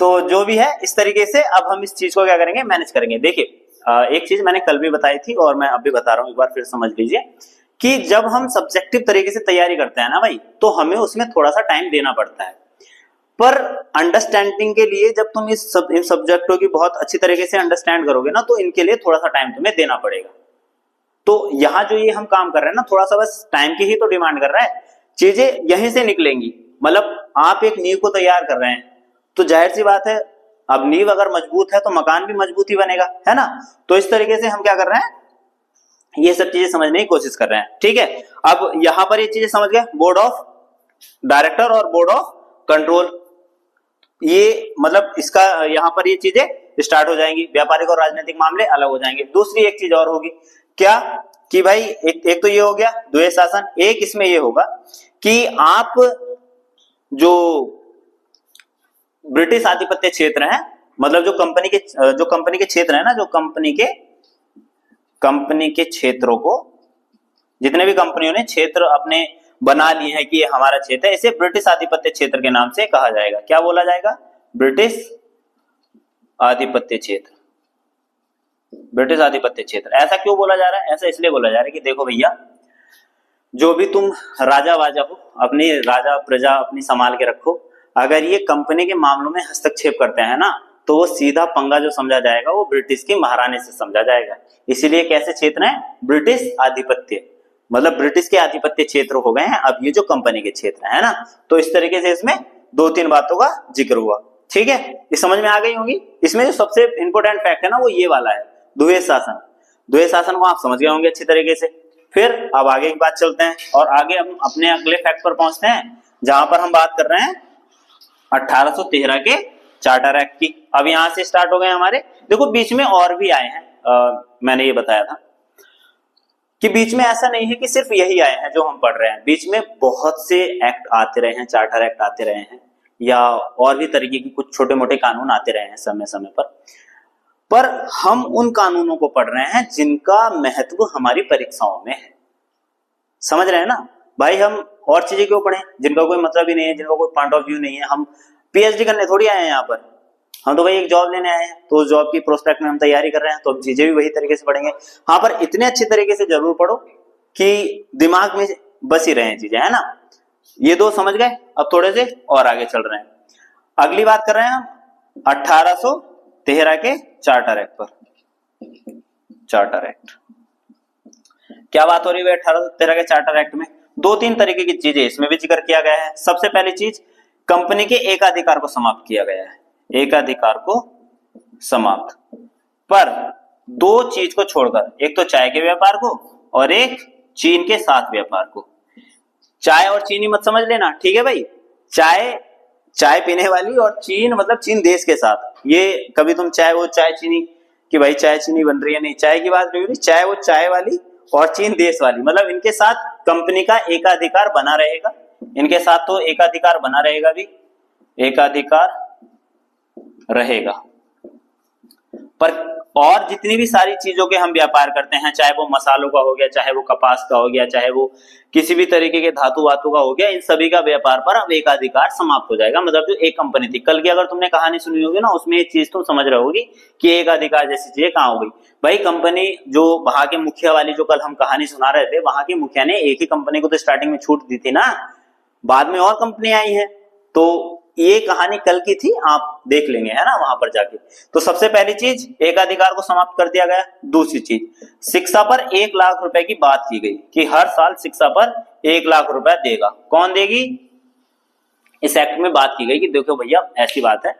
तो जो भी है इस तरीके से अब हम इस चीज को क्या करेंगे, मैनेज करेंगे। देखिए एक चीज मैंने कल भी बताई थी और मैं अब भी बता रहा हूं, एक बार फिर समझ लीजिए कि जब हम सब्जेक्टिव तरीके से तैयारी करते हैं ना भाई, तो हमें उसमें थोड़ा सा टाइम देना पड़ता है। पर अंडरस्टैंडिंग के लिए जब तुम इन सब्जेक्टों की बहुत अच्छी तरीके से अंडरस्टैंड करोगे ना, तो इनके लिए थोड़ा सा टाइम तुम्हें देना पड़ेगा। तो यहाँ जो ये हम काम कर रहे हैं ना, थोड़ा सा बस टाइम की ही तो डिमांड कर रहा है, चीजें यहीं से निकलेंगी। मतलब आप एक नींव को तैयार कर रहे हैं, तो जाहिर सी बात है अब नींव अगर मजबूत है तो मकान भी मजबूत ही बनेगा, है ना। तो इस तरीके से हम क्या कर रहे हैं, ये सब चीजें समझने की कोशिश कर रहे हैं, ठीक है। अब यहां पर ये चीजें समझ गए, बोर्ड ऑफ डायरेक्टर और बोर्ड ऑफ कंट्रोल, ये मतलब इसका यहां पर ये चीजें स्टार्ट हो जाएंगी, व्यापारिक और राजनीतिक मामले अलग हो जाएंगे। दूसरी एक चीज और होगी क्या कि भाई एक तो ये हो गया द्वैध शासन, एक इसमें ये होगा कि आप जो ब्रिटिश आधिपत्य क्षेत्र है, मतलब जो कंपनी के क्षेत्र है ना, जो कंपनी के क्षेत्रों को, जितने भी कंपनियों ने क्षेत्र अपने बना लिए हैं कि ये हमारा क्षेत्र है, इसे ब्रिटिश आधिपत्य क्षेत्र के नाम से कहा जाएगा। क्या बोला जाएगा, ब्रिटिश आधिपत्य क्षेत्र। ब्रिटिश आधिपत्य क्षेत्र ऐसा क्यों बोला जा रहा है, ऐसा इसलिए बोला जा रहा है कि देखो भैया, जो भी तुम राजा वाजा हो, अपनी राजा प्रजा अपनी संभाल के रखो, अगर ये कंपनी के मामलों में हस्तक्षेप करते हैं ना, तो वो सीधा पंगा जो समझा जाएगा वो ब्रिटिश की महारानी से समझा जाएगा। इसीलिए कैसे क्षेत्र है, ब्रिटिश आधिपत्य, मतलब ब्रिटिश के आधिपत्य क्षेत्र हो गए हैं अब ये जो कंपनी के क्षेत्र है ना। तो इस तरीके से इसमें दो तीन बातों का जिक्र हुआ, ठीक है, ये समझ में आ गई होंगी। इसमें जो सबसे इंपॉर्टेंट फैक्ट है ना, वो ये वाला है, द्वैध शासन। द्वैध शासन को आप समझ गए होंगे अच्छी तरीके से। फिर अब आगे की बात चलते हैं और आगे हम अपने अगले फैक्ट पर पहुंचते हैं, जहां पर हम बात कर रहे हैं 1813 के चार्टर एक्ट की। अब यहां से स्टार्ट हो गए हमारे, देखो बीच में और भी आए हैं, मैंने ये बताया था कि बीच में ऐसा नहीं है कि सिर्फ यही आए हैं जो हम पढ़ रहे हैं, बीच में बहुत से एक्ट आते रहे हैं, चार्टर एक्ट आते रहे हैं, या और भी तरीके की कुछ छोटे मोटे कानून आते रहे हैं समय समय पर हम उन कानूनों को पढ़ रहे हैं जिनका महत्व हमारी परीक्षाओं में है। समझ रहे हैं ना भाई, हम और चीजें क्यों पढ़ें जिनका कोई मतलब ही नहीं है, जिनका कोई पॉइंट ऑफ व्यू नहीं है। हम पीएचडी करने थोड़ी आए हैं यहाँ पर, हम तो भाई एक जॉब लेने आए हैं, तो उस जॉब की प्रोस्पेक्ट में हम तैयारी कर रहे हैं, तो हम चीजें भी वही तरीके से पढ़ेंगे। हाँ, पर इतने अच्छे तरीके से जरूर पढ़ो कि दिमाग में बसी रहे चीजें, है ना। ये दो समझ गए, अब थोड़े से और आगे चल रहे हैं। अगली बात कर रहे हैं हम 1813 के चार्टर एक्ट पर। चार्टर एक्ट क्या बात हो रही है 1813 के चार्टर एक्ट में, दो तीन तरीके की चीजें इसमें भी जिक्र किया गया है। सबसे पहली चीज, कंपनी के एकाधिकार को समाप्त किया गया है, एकाधिकार को समाप्त, पर दो चीज को छोड़कर, एक तो चाय के व्यापार को और एक चीन के साथ व्यापार को। चाय और चीनी मत समझ लेना, ठीक है भाई, चाय पीने वाली और चीन मतलब चीन देश के साथ। ये कभी तुम चाय चीनी कि भाई चाय चीनी बन रही है, नहीं, चाय की बात नहीं हो रही, चाय वो चाय वाली और चीन देश वाली, मतलब इनके साथ कंपनी का एकाधिकार बना रहेगा, इनके साथ तो एकाधिकार बना रहेगा, भी एकाधिकार रहेगा। पर और जितनी भी सारी चीजों के हम व्यापार करते हैं, चाहे वो मसालों का हो गया, चाहे वो कपास का हो गया, चाहे वो किसी भी तरीके के धातु वातु का हो गया, इन सभी का व्यापार पर अब एकाधिकार समाप्त हो जाएगा। मतलब जो एक कंपनी थी, कल की अगर तुमने कहानी सुनी होगी ना, उसमें एक चीज तुम समझ रहे होगी कि एकाधिकार जैसी चीजें कहाँ हो गई। भाई कंपनी जो वहां के मुखिया वाली जो कल हम कहानी सुना रहे थे, वहां के मुखिया ने एक ही कंपनी को तो स्टार्टिंग में छूट दी थी ना, बाद में और कंपनी आई है, तो ये कहानी कल की थी, आप देख लेंगे, है ना, वहां पर जाके। तो सबसे पहली चीज, एकाधिकार को समाप्त कर दिया गया। दूसरी चीज, शिक्षा पर 1 लाख रुपए की बात की गई कि हर साल शिक्षा पर 1 लाख रुपए देगा। कौन देगी, इस एक्ट में बात की गई कि देखो भैया ऐसी बात है,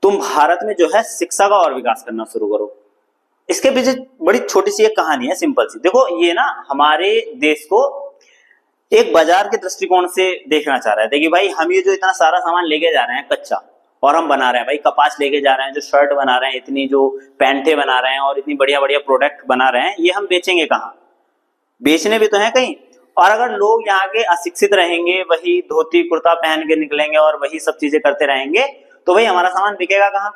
तुम भारत में जो है शिक्षा का और विकास करना शुरू करो। इसके पीछे बड़ी छोटी सी एक कहानी है, सिंपल सी। देखो ये ना हमारे देश को एक बाजार के दृष्टिकोण से देखना चाह रहे थे कि भाई हम ये जो इतना सारा सामान लेके जा रहे हैं कच्चा, और हम बना रहे हैं, भाई कपास लेके जा रहे हैं, जो शर्ट बना रहे हैं, इतनी जो पैंटे बना रहे हैं और इतनी बढ़िया बढ़िया प्रोडक्ट बना रहे हैं, ये हम बेचेंगे कहाँ, बेचने भी तो है कहीं। और अगर लोग यहाँ के अशिक्षित रहेंगे, वही धोती कुर्ता पहन के निकलेंगे और वही सब चीजें करते रहेंगे, तो भाई हमारा सामान बिकेगा कहाँ।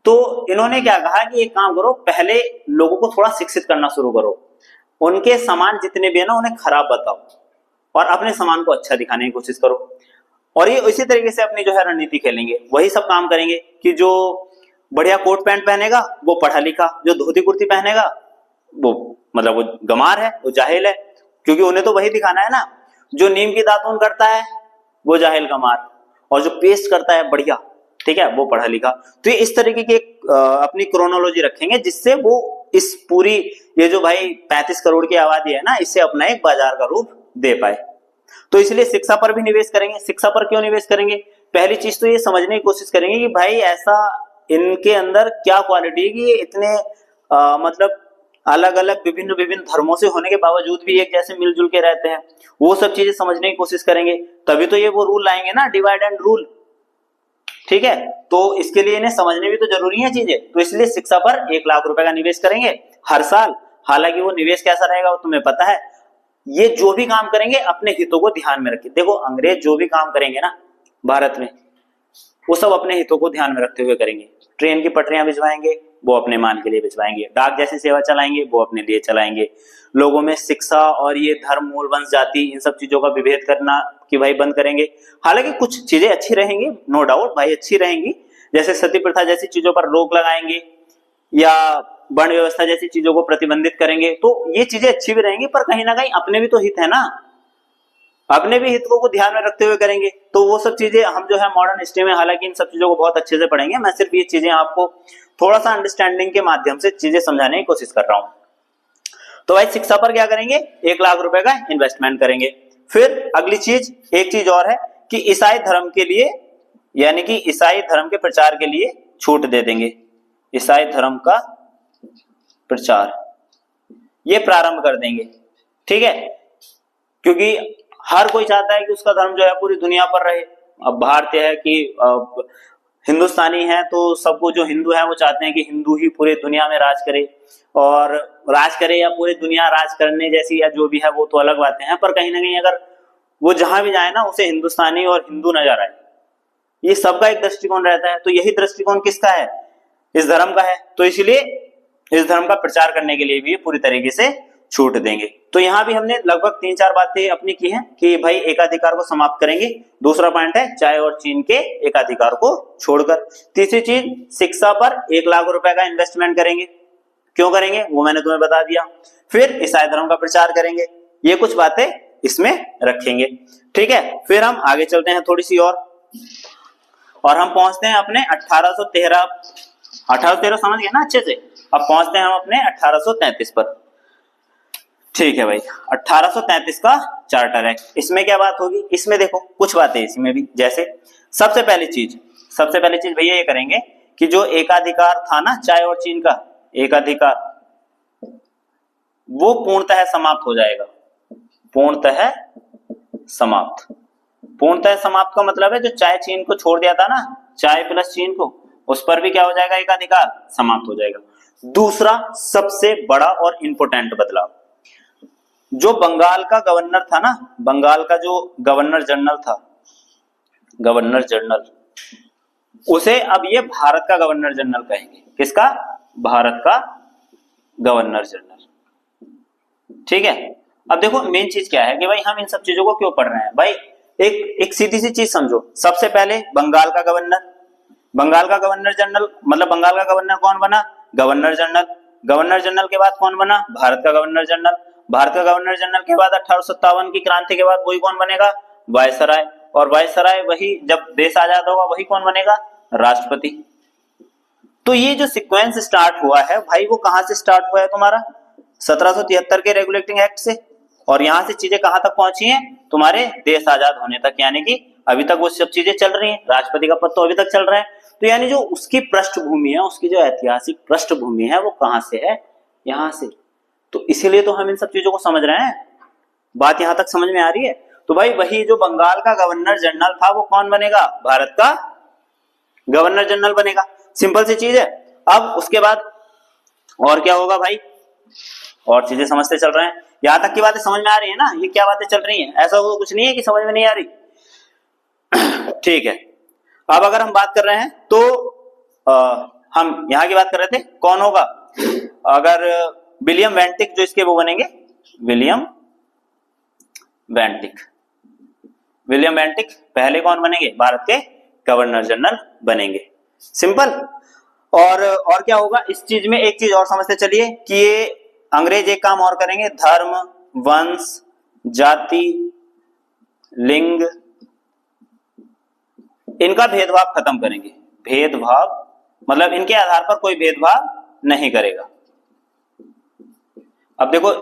तो इन्होंने क्या कहा कि एक काम करो, पहले लोगों को थोड़ा शिक्षित करना शुरू करो, उनके सामान जितने भी है ना उन्हें खराब बताओ और अपने सामान को अच्छा दिखाने की कोशिश करो। और ये इसी तरीके से अपनी जो है रणनीति खेलेंगे, वही सब काम करेंगे कि जो बढ़िया कोट पैंट पहनेगा वो पढ़ा लिखा, जो धोती कुर्ती पहनेगा वो मतलब वो गंवार है, वो जाहिल है, क्योंकि उन्हें तो वही दिखाना है ना। जो नीम की दातून करता है वो जाहिल गंवार, और जो पेस्ट करता है बढ़िया, ठीक है, वो पढ़ा लिखा। तो ये इस तरीके की एक अपनी क्रोनोलॉजी रखेंगे जिससे वो इस पूरी ये जो भाई 35 करोड़ की आबादी है ना, इससे अपना एक बाजार का रूप दे पाए। तो इसलिए शिक्षा पर भी निवेश करेंगे। शिक्षा पर क्यों निवेश करेंगे? पहली चीज तो ये समझने की कोशिश करेंगे कि भाई ऐसा इनके अंदर क्या क्वालिटी है कि ये इतने मतलब अलग अलग विभिन्न विभिन्न धर्मों से होने के बावजूद भी एक जैसे मिलजुल के रहते हैं। वो सब चीजें समझने की कोशिश करेंगे, तभी तो ये वो रूल लाएंगे ना, डिवाइड एंड रूल, ठीक है। तो इसके लिए इन्हें समझने भी तो जरूरी है चीजें। तो इसलिए शिक्षा पर 1 लाख रुपए का निवेश करेंगे हर साल। हालांकि वो निवेश कैसा रहेगा वो तुम्हें पता है। ये जो भी काम करेंगे अपने हितों को ध्यान में रखें। देखो अंग्रेज जो भी काम करेंगे ना भारत में, वो सब अपने हितों को ध्यान में रखते हुए करेंगे। ट्रेन की पटरियां भिजवाएंगे, वो अपने मान के लिए भिजवाएंगे। डाक जैसी सेवा चलाएंगे, वो अपने लिए चलाएंगे। लोगों में शिक्षा और ये धर्म, मूल, वंश, जाति, इन सब चीजों का विभेद करना कि भाई बंद करेंगे। हालांकि कुछ चीजें अच्छी रहेंगी, नो डाउट भाई अच्छी रहेंगी, जैसे सती प्रथा जैसी चीजों पर रोक लगाएंगे या वर्ण व्यवस्था जैसी चीजों को प्रतिबंधित करेंगे। तो ये चीजें अच्छी भी रहेंगी, पर कहीं ना कहीं अपने भी तो हित है ना, अपने भी हितों को ध्यान में रखते हुए करेंगे। तो वो सब चीजें हम जो है मॉडर्न हिस्ट्री में हालांकि इन सब चीजों को बहुत अच्छे से पढ़ेंगे। मैं सिर्फ ये चीजें आपको थोड़ा सा अंडरस्टैंडिंग के माध्यम से चीजें समझाने की कोशिश कर रहा हूं। तो भाई शिक्षा पर क्या करेंगे? 1 लाख रुपए का इन्वेस्टमेंट करेंगे। फिर अगली चीज, एक चीज और है कि ईसाई धर्म के लिए, यानी कि ईसाई धर्म के प्रचार के लिए छूट दे देंगे। ईसाई धर्म का प्रचार ये प्रारंभ कर देंगे, ठीक है, क्योंकि हर कोई चाहता है कि उसका धर्म जो है पूरी दुनिया पर रहे। अब भारतीय है कि हिंदुस्तानी है, तो सबको जो हिंदू है वो चाहते हैं कि हिंदू ही पूरी दुनिया में राज करे, और राज करे या पूरी दुनिया राज करने जैसी या जो भी है वो तो अलग बातें हैं, पर कहीं ना कहीं अगर वो जहां भी जाए ना उसे हिंदुस्तानी और हिंदू नजर आए, ये सबका एक दृष्टिकोण रहता है। तो यही दृष्टिकोण किसका है? इस धर्म का है। तो इसलिए इस धर्म का प्रचार करने के लिए भी पूरी तरीके से छूट देंगे। तो यहां भी हमने लगभग 3-4 बातें अपनी की हैं कि भाई एकाधिकार को समाप्त करेंगे। दूसरा पॉइंट है चाय और चीन के एकाधिकार को छोड़कर। तीसरी चीज, शिक्षा पर 1 लाख रुपए का इन्वेस्टमेंट करेंगे। क्यों करेंगे वो मैंने तुम्हें बता दिया। फिर ईसाई धर्म का प्रचार करेंगे, ये कुछ बातें इसमें रखेंगे, ठीक है। फिर हम आगे चलते हैं थोड़ी सी और हम पहुंचते हैं अपने 1813 समझ गए ना अच्छे से। अब पहुंचते हैं हम अपने 1833 पर, ठीक है भाई। 1833 का चार्टर एक्ट, इसमें क्या बात होगी? इसमें देखो कुछ बातें इसमें भी, जैसे सबसे पहली चीज भैया ये करेंगे कि जो एकाधिकार था ना चाय और चीन का एकाधिकार, वो पूर्णतः समाप्त हो जाएगा। पूर्णतः समाप्त का मतलब है जो चाय चीन को छोड़ दिया था ना, चाय प्लस चीन को, उस पर भी क्या हो जाएगा? एकाधिकार समाप्त हो जाएगा। दूसरा सबसे बड़ा और इंपोर्टेंट बदलाव, जो बंगाल का गवर्नर था ना, बंगाल का जो गवर्नर जनरल था, गवर्नर जनरल, उसे अब ये भारत का गवर्नर जनरल कहेंगे। किसका? भारत का गवर्नर जनरल, ठीक है। अब देखो मेन चीज क्या है कि भाई हम इन सब चीजों को क्यों पढ़ रहे हैं भाई। एक सीधी सी चीज समझो। सबसे पहले बंगाल का गवर्नर जनरल, मतलब बंगाल का गवर्नर कौन बना? Governor general. गवर्नर जनरल के बाद कौन बना? भारत का गवर्नर जनरल। भारत का गवर्नर जनरल के बाद 1857 की क्रांति के बाद वही कौन बनेगा? वायसराय। और वायसराय वही जब देश आजाद होगा वही कौन बनेगा? राष्ट्रपति। तो ये जो सीक्वेंस स्टार्ट हुआ है भाई, वो कहां से स्टार्ट हुआ है? तुम्हारा 1773 के रेगुलेटिंग एक्ट से, और यहां से चीजें कहां तक पहुंची हैं? तुम्हारे देश आजाद होने तक, यानी कि अभी तक वो सब चीजें चल रही हैं। राष्ट्रपति का पद तो अभी तक चल रहा है। तो यानी जो उसकी पृष्ठभूमि है, उसकी जो ऐतिहासिक पृष्ठभूमि है, वो कहां से है? यहां से। तो इसीलिए तो हम इन सब चीजों को समझ रहे हैं। बात यहां तक समझ में आ रही है? तो भाई वही जो बंगाल का गवर्नर जनरल था वो कौन बनेगा? भारत का गवर्नर जनरल बनेगा। सिंपल सी चीज है। अब उसके बाद और क्या होगा भाई? और चीजें समझते चल रहे हैं। यहां तक की बातें समझ में आ रही है ना? ये क्या बातें चल रही हैं? ऐसा वो कुछ नहीं है कि समझ में नहीं आ रही। ठीक है। अब अगर हम बात कर रहे हैं तो हम यहां की बात कर रहे थे, कौन होगा? अगर विलियम वेंटिक जो इसके वो बनेंगे, विलियम वेंटिक, विलियम बेंटिक पहले कौन बनेंगे? भारत के गवर्नर जनरल बनेंगे। सिंपल। और क्या होगा इस चीज में, एक चीज और समझते चलिए कि ये अंग्रेज एक काम और करेंगे, धर्म, वंश, जाति, लिंग, इनका भेदभाव खत्म करेंगे। भेदभाव मतलब इनके आधार पर कोई भेदभाव नहीं करेगा। अब देखो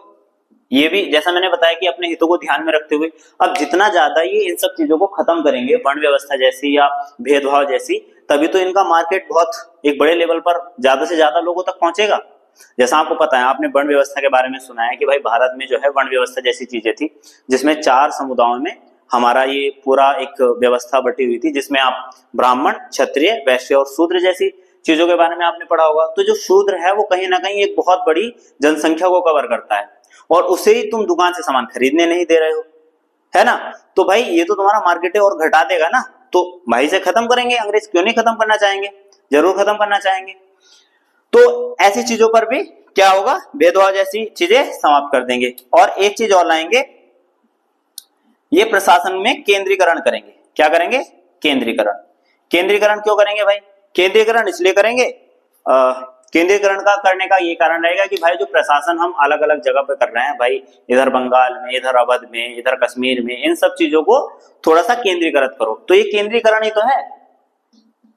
ये भी जैसा मैंने बताया कि अपने हितों को ध्यान में रखते हुए अब जितना ज्यादा ये इन सब चीजों को खत्म करेंगे, वर्ण व्यवस्था जैसी या भेदभाव जैसी, तभी तो इनका मार्केट बहुत एक बड़े लेवल पर ज्यादा से ज्यादा लोगों तक पहुंचेगा। जैसा आपको पता है, आपने वर्ण व्यवस्था के बारे में सुना है कि भाई भारत में जो है वर्ण व्यवस्था जैसी चीजें थी, जिसमें 4 समुदायों में हमारा ये पूरा एक व्यवस्था बटी हुई थी, जिसमें आप ब्राह्मण, क्षत्रिय, वैश्य और शूद्र जैसी चीजों के बारे में आपने पढ़ा होगा। तो जो शूद्र है वो कहीं ना कहीं एक बहुत बड़ी जनसंख्या को कवर करता है, और उसे ही तुम दुकान से सामान खरीदने नहीं दे रहे हो, है ना। तो भाई ये तो तुम्हारा मार्केट और घटा देगा ना, तो भाई से खत्म करेंगे। अंग्रेज क्यों नहीं खत्म करना चाहेंगे, जरूर खत्म करना चाहेंगे। तो ऐसी चीजों पर भी क्या होगा, भेदभाव जैसी चीजें समाप्त कर देंगे। और एक चीज और लाएंगे, ये प्रशासन में केंद्रीकरण करेंगे। क्या करेंगे? केंद्रीकरण। केंद्रीकरण क्यों करेंगे भाई? केंद्रीकरण इसलिए करेंगे, केंद्रीकरण का करने का ये कारण रहेगा कि भाई जो प्रशासन हम अलग अलग जगह पे कर रहे हैं, भाई इधर बंगाल में, इधर अवध में, इधर कश्मीर में, इन सब चीजों को थोड़ा सा केंद्रीकृत करो। तो ये केंद्रीकरण ही तो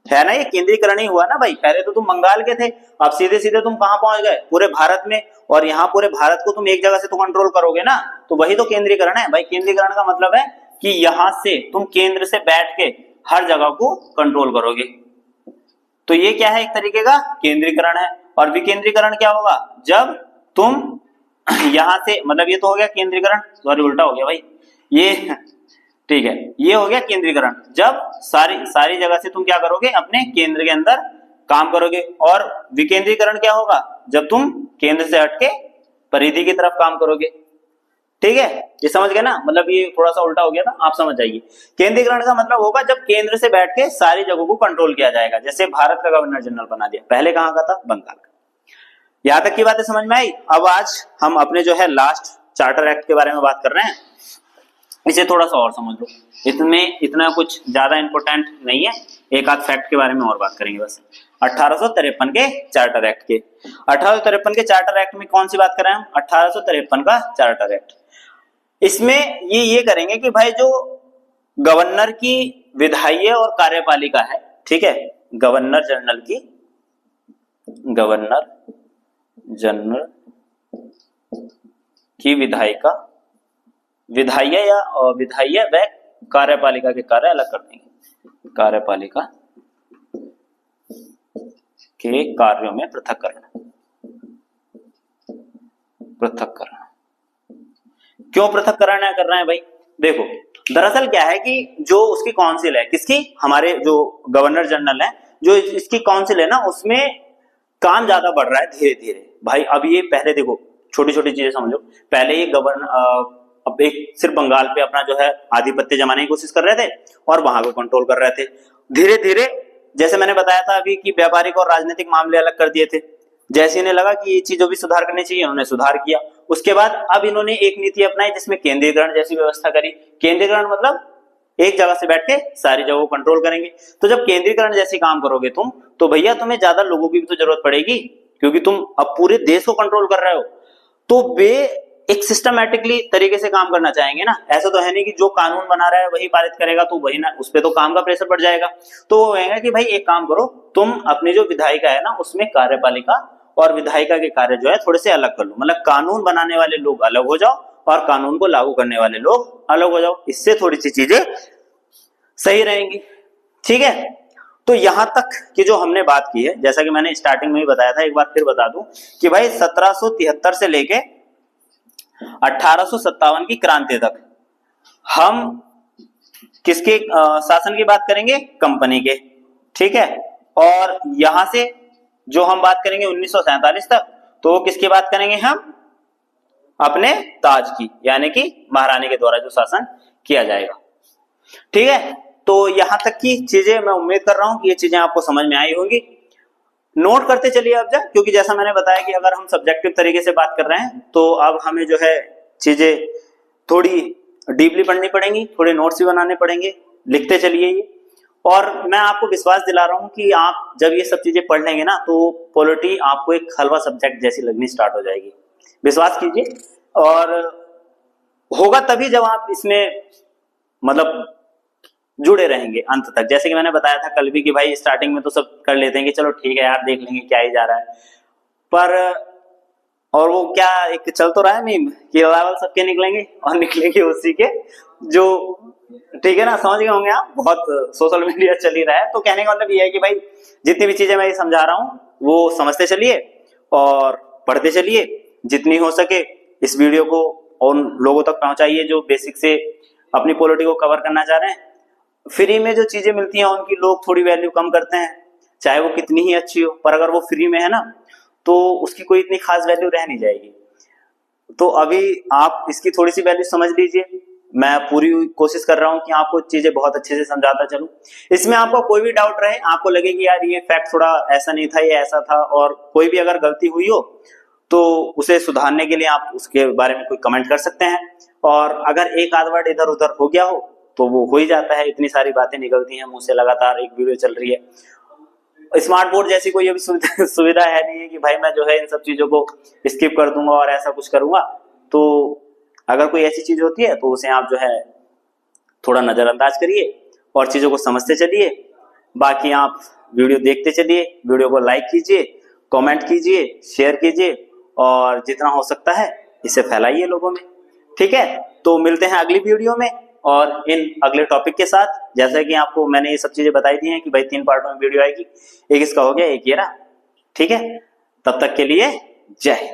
है ना, ये केंद्रीकरण ही हुआ ना भाई। पहले तो तुम बंगाल के थे, अब सीधे सीधे तुम कहां पहुंच गए? पूरे भारत में। और यहाँ पूरे भारत को तुम एक जगह से तो कंट्रोल करोगे ना, तो वही तो केंद्रीकरण है भाई। केंद्रीकरण का मतलब है कि यहां से तुम केंद्र से बैठ के हर जगह को कंट्रोल करोगे। तो ये क्या है? एक तरीके का केंद्रीकरण है। और विकेंद्रीकरण क्या होगा? जब तुम यहां से, मतलब ये तो हो गया केंद्रीकरण, सॉरी उल्टा हो गया भाई, ये ठीक है, ये हो गया केंद्रीकरण। जब सारी जगह से तुम क्या करोगे? अपने केंद्र के अंदर काम करोगे। और विकेंद्रीकरण क्या होगा? जब तुम केंद्र से हटके परिधि की तरफ काम करोगे। ठीक है, ये समझ गए ना? मतलब ये थोड़ा सा उल्टा हो गया था, आप समझ जाइए। केंद्रीकरण का मतलब होगा जब केंद्र से बैठ के सारी जगहों को कंट्रोल किया जाएगा। जैसे भारत का गवर्नर जनरल बना दिया, पहले कहां का था? बंगाल का। यहां तक की बातें समझ में आई। अब आज हम अपने जो है लास्ट चार्टर एक्ट के बारे में बात कर रहे हैं। इसे थोड़ा सा और समझ लो, इसमें इतना कुछ ज्यादा इंपॉर्टेंट नहीं है, एक आध फैक्ट के बारे में और बात करेंगे बस। 1853 के चार्टर एक्ट के, 1853 के चार्टर एक्ट में कौन सी बात कर रहे हैं हम? 1853 का चार्टर एक्ट। इसमें ये करेंगे कि भाई जो गवर्नर की विधायी और कार्यपालिका है, ठीक है, गवर्नर जनरल की विधायिका, विधायी व कार्यपालिका के कार्य अलग कर देंगे। कार्यपालिका के कार्यों में पृथक्करण। क्यों पृथक्करण कर रहे हैं भाई? देखो दरअसल क्या है कि जो उसकी काउंसिल है, किसकी? हमारे जो गवर्नर जनरल है, जो इसकी काउंसिल है ना, उसमें काम ज्यादा बढ़ रहा है धीरे धीरे भाई। अब ये पहले देखो छोटी छोटी चीजें समझो। पहले ये अब एक सिर्फ बंगाल पे अपना जो है आधिपत्य जमाने की कोशिश कर रहे थे और वहां को कंट्रोल कर रहे थे। धीरे धीरे जैसे मैंने बताया था अभी कि व्यापारिक और राजनीतिक मामले अलग कर दिए थे। जैसे इन्हें लगा कि ये चीजों भी सुधार करनी चाहिए, उन्होंने सुधार किया। उसके बाद अब इन्होंने एक नीति अपनाई जिसमें केंद्रीकरण जैसी व्यवस्था करी। केंद्रीकरण मतलब एक जगह से बैठ के सारी जगह को कंट्रोल करेंगे। तो जब केंद्रीकरण जैसे काम करोगे तुम, तो भैया तुम्हें ज्यादा लोगों की भी तो जरूरत पड़ेगी, क्योंकि तुम अब पूरे देश को कंट्रोल कर रहे हो। तो वे एक सिस्टमैटिकली तरीके से काम करना चाहेंगे ना। ऐसा तो है नहीं कि जो कानून बना रहा है वही पारित करेगा, तो वही ना, उस पर तो काम का प्रेशर बढ़ जाएगा। तो वो कहेंगे कि भाई एक काम करो, तुम अपनी जो विधायिका है ना, उसमें कार्यपालिका और विधायिका के कार्य जो है थोड़े से अलग कर लो। मतलब कानून बनाने वाले लोग अलग हो जाओ और कानून को लागू करने वाले लोग अलग हो जाओ। इससे थोड़ी सी चीजें सही रहेंगी। ठीक है, तो यहां तक कि जो हमने बात की है, जैसा कि मैंने स्टार्टिंग में ही बताया था, एक बार फिर बता दूं कि भाई 1773 से लेके 1857 की क्रांति तक हम किसके शासन की बात करेंगे? कंपनी के। ठीक है, और यहां से जो हम बात करेंगे 1947 तक, तो किसकी बात करेंगे हम? अपने ताज की, यानी कि महारानी के द्वारा जो शासन किया जाएगा। ठीक है, तो यहां तक की चीजें मैं उम्मीद कर रहा हूं कि ये चीजें आपको समझ में आई होंगी। नोट करते चलिए अब जा, क्योंकि जैसा मैंने बताया कि अगर हम सब्जेक्टिव तरीके से बात कर रहे हैं तो अब हमें जो है चीजें थोड़ी डीपली पढ़नी पड़ेंगी, थोड़े नोट्स भी बनाने पड़ेंगे, लिखते चलिए ये। और मैं आपको विश्वास दिला रहा हूं कि आप जब ये सब चीजें पढ़ लेंगे ना तो पॉलिटी आपको एक हलवा सब्जेक्ट जैसी लगनी स्टार्ट हो जाएगी, विश्वास कीजिए। और होगा तभी जब आप इसमें मतलब जुड़े रहेंगे अंत तक। जैसे कि मैंने बताया था कल भी कि भाई स्टार्टिंग में तो सब कर लेते हैं कि चलो ठीक है यार देख लेंगे क्या ही जा रहा है, पर और वो क्या एक चल तो रहा है मीम कि लेवल सबके निकलेंगे और निकलेंगे उसी के जो, ठीक है ना, समझ गए होंगे आप, बहुत सोशल मीडिया चल ही रहा है। तो कहने का मतलब ये है कि भाई जितनी भी चीजें मैं समझा रहा हूँ वो समझते चलिए और पढ़ते चलिए, जितनी हो सके इस वीडियो को उन लोगों तक पहुंचाइए जो बेसिक से अपनी पॉलिटी को कवर करना चाह रहे हैं। फ्री में जो चीजें मिलती हैं उनकी लोग थोड़ी वैल्यू कम करते हैं, चाहे वो कितनी ही अच्छी हो, पर अगर वो फ्री में है ना तो उसकी कोई इतनी खास वैल्यू रह नहीं जाएगी। तो अभी आप इसकी थोड़ी सी वैल्यू समझ लीजिए। मैं पूरी कोशिश कर रहा हूं कि आपको चीजें बहुत अच्छे से समझाता चलूं। इसमें आपका कोई भी डाउट रहे, आपको लगे कि यार ये फैक्ट थोड़ा ऐसा नहीं था, ये ऐसा था, और कोई भी अगर गलती हुई हो तो उसे सुधारने के लिए आप उसके बारे में कोई कमेंट कर सकते हैं। और अगर एक आध वर्ड इधर उधर हो गया हो तो वो हो ही जाता है, इतनी सारी बातें निकलती हैं मुंह से, लगातार एक वीडियो चल रही है। स्मार्ट बोर्ड जैसी कोई अभी सुविधा है नहीं है कि भाई मैं जो है इन सब चीजों को स्किप कर दूंगा और ऐसा कुछ करूंगा। तो अगर कोई ऐसी चीज होती है तो उसे आप जो है थोड़ा नजरअंदाज करिए और चीजों को समझते चलिए। बाकी आप वीडियो देखते चलिए, वीडियो को लाइक कीजिए, कमेंट कीजिए, शेयर कीजिए और जितना हो सकता है इसे फैलाइए लोगों में, ठीक है। तो मिलते हैं अगली वीडियो में और इन अगले टॉपिक के साथ। जैसा कि आपको मैंने ये सब चीजें बताई दी हैं कि भाई 3 पार्टों में वीडियो आएगी, एक इसका हो गया, एक ये रहा, ठीक है। तब तक के लिए जय हिंद।